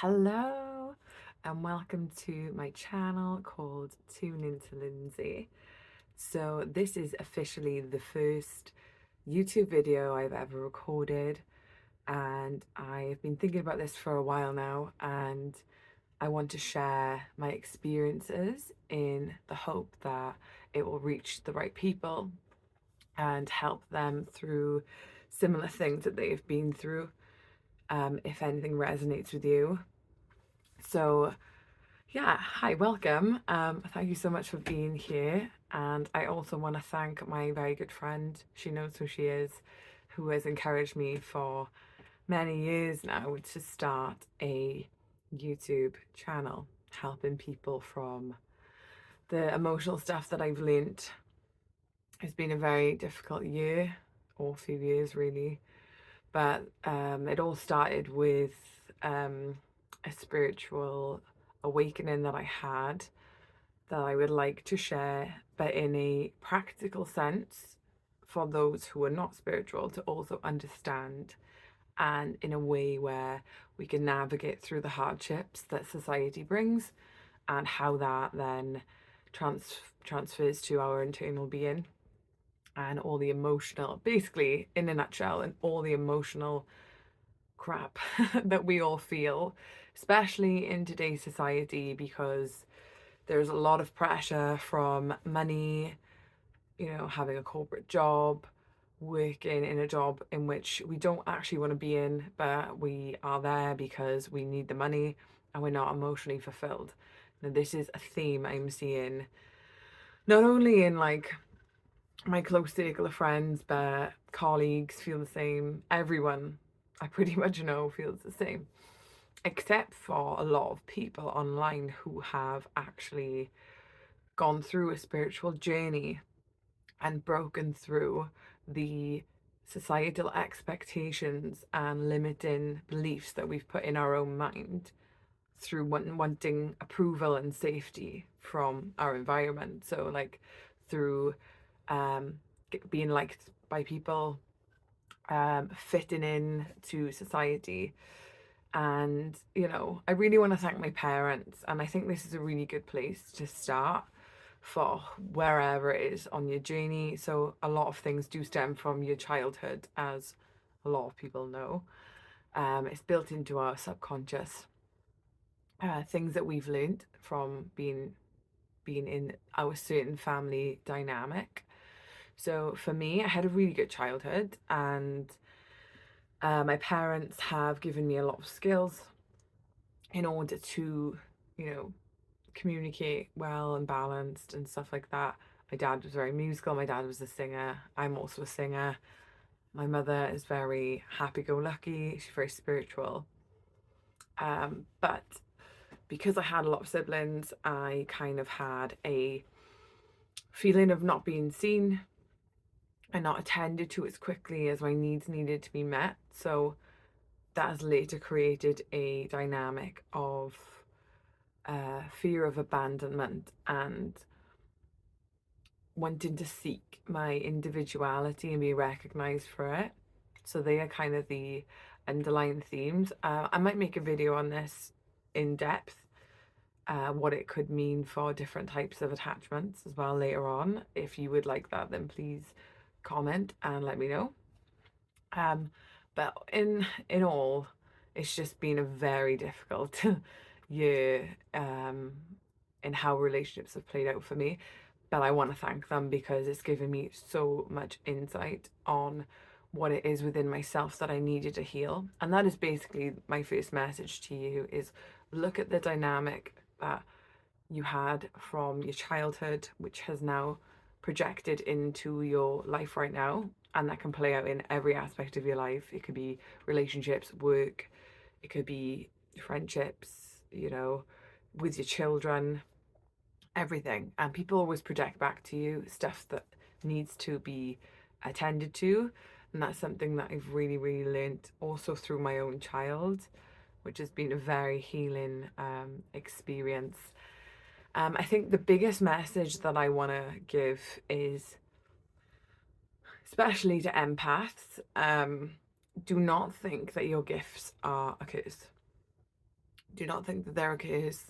Hello and welcome to my channel called Tune Into Lindsay. So this is officially the first YouTube video I've ever recorded, and I've been thinking about this for a while now, and I want to share my experiences in the hope that it will reach the right people and help them through similar things that they've been through, if anything resonates with you. So yeah, hi, welcome. Thank you so much for being here. And I also want to thank my very good friend, she knows who she is, who has encouraged me for many years now to start a YouTube channel, helping people from the emotional stuff that I've learnt. It's been a very difficult year, or few years really, but it all started with a spiritual awakening that I had that I would like to share, but in a practical sense for those who are not spiritual to also understand, and in a way where we can navigate through the hardships that society brings and how that then transfers to our internal being and all the emotional, basically in a nutshell, and all the emotional crap that we all feel, especially in today's society, because there's a lot of pressure from money, having a corporate job, working in a job in which we don't actually want to be in, but we are there because we need the money and we're not emotionally fulfilled. Now, this is a theme I'm seeing not only in like my close circle of friends, but colleagues feel the same. Everyone I pretty much know feels the same, except for a lot of people online who have actually gone through a spiritual journey and broken through the societal expectations and limiting beliefs that we've put in our own mind through wanting approval and safety from our environment. So, like, through um, being liked by people, fitting in to society. And, I really want to thank my parents, and I think this is a really good place to start for wherever it is on your journey. So a lot of things do stem from your childhood, as a lot of people know. It's built into our subconscious, things that we've learned from being in our certain family dynamic. So for me, I had a really good childhood, and my parents have given me a lot of skills in order to, you know, communicate well and balanced and stuff like that. My dad was very musical. My dad was a singer. I'm also a singer. My mother is very happy-go-lucky. She's very spiritual. But because I had a lot of siblings, I kind of had a feeling of not being seen and not attended to as quickly as my needs needed to be met. So that has later created a dynamic of fear of abandonment and wanting to seek my individuality and be recognized for it. So they are kind of the underlying themes. I might make a video on this in depth, what it could mean for different types of attachments as well later on. If you would like that, then please comment and let me know. But in all, it's just been a very difficult year, in how relationships have played out for me. But I want to thank them because it's given me so much insight on what it is within myself that I needed to heal. And that is basically my first message to you: is look at the dynamic that you had from your childhood, which has now projected into your life right now, and that can play out in every aspect of your life. It could be relationships, work, it could be friendships, with your children, everything. And people always project back to you stuff that needs to be attended to, and that's something that I've really, really learned also through my own child, which has been a very healing experience. I think the biggest message that I want to give is, especially to empaths, do not think that your gifts are a curse. Do not think that they're a curse.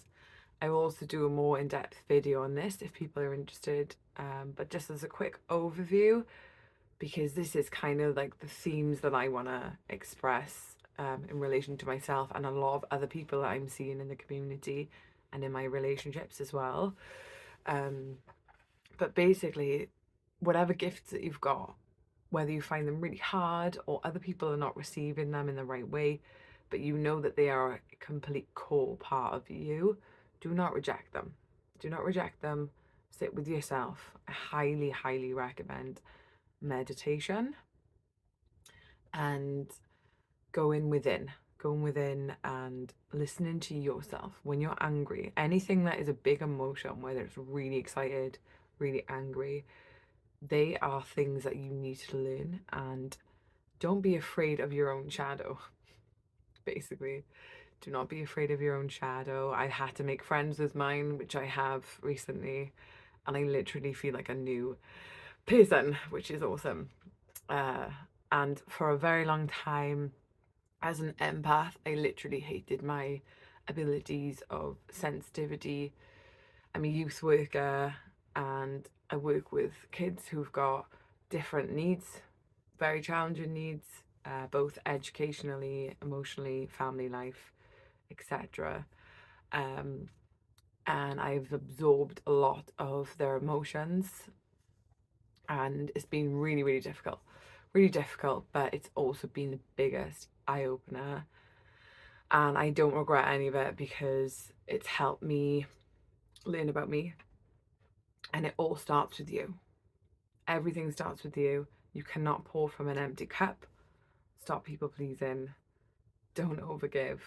I will also do a more in-depth video on this if people are interested, but just as a quick overview, because this is kind of like the themes that I want to express in relation to myself and a lot of other people that I'm seeing in the community and in my relationships as well. But basically, whatever gifts that you've got, whether you find them really hard or other people are not receiving them in the right way, but you know that they are a complete core part of you, do not reject them. Do not reject them. Sit with yourself. I highly, highly recommend meditation and going within. Going within and listening to yourself when you're angry. Anything that is a big emotion, whether it's really excited, really angry, they are things that you need to learn. And don't be afraid of your own shadow, basically. Do not be afraid of your own shadow. I had to make friends with mine, which I have recently, and I literally feel like a new person, which is awesome. And for a very long time, as an empath, I literally hated my abilities of sensitivity. I'm a youth worker and I work with kids who've got different needs, very challenging needs, both educationally, emotionally, family life, etc. And I've absorbed a lot of their emotions, and it's been really, really difficult, but it's also been the biggest eye opener. And I don't regret any of it because it's helped me learn about me. And it all starts with you. Everything starts with you. You cannot pour from an empty cup. Stop people pleasing. Don't overgive.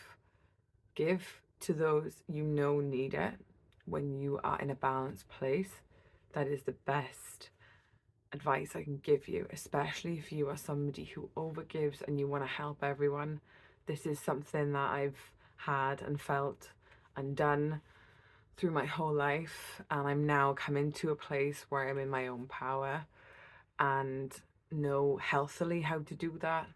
Give to those you know need it when you are in a balanced place. That is the best advice I can give you, especially if you are somebody who overgives and you want to help everyone. This is something that I've had and felt and done through my whole life, and I'm now coming to a place where I'm in my own power and know healthily how to do that.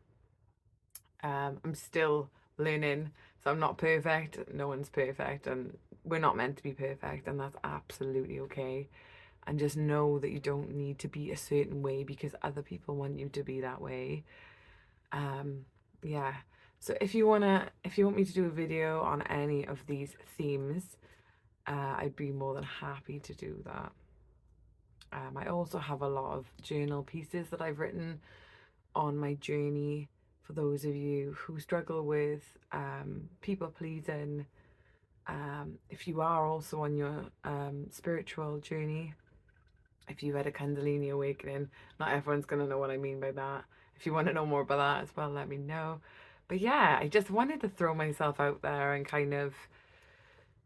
I'm still learning, so I'm not perfect. No one's perfect, and we're not meant to be perfect, and that's absolutely okay. And just know that you don't need to be a certain way because other people want you to be that way. Yeah. So if you want me to do a video on any of these themes, I'd be more than happy to do that. I also have a lot of journal pieces that I've written on my journey for those of you who struggle with people pleasing. If you are also on your spiritual journey, if you've had a Kundalini awakening, not everyone's going to know what I mean by that. If you want to know more about that as well, let me know. But yeah, I just wanted to throw myself out there and kind of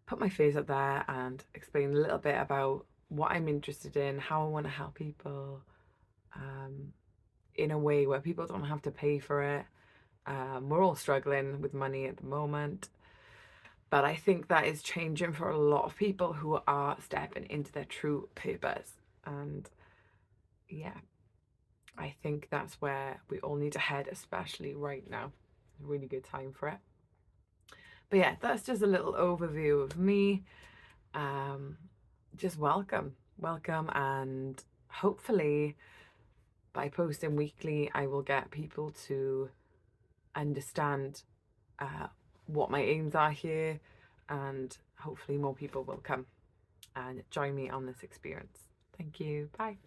put my face up there and explain a little bit about what I'm interested in, how I want to help people in a way where people don't have to pay for it. We're all struggling with money at the moment, but I think that is changing for a lot of people who are stepping into their true purpose. And yeah, I think that's where we all need to head, especially right now. Really good time for it. But yeah, that's just a little overview of me. Just welcome, and hopefully by posting weekly, I will get people to understand what my aims are here, and hopefully more people will come and join me on this experience. Thank you. Bye.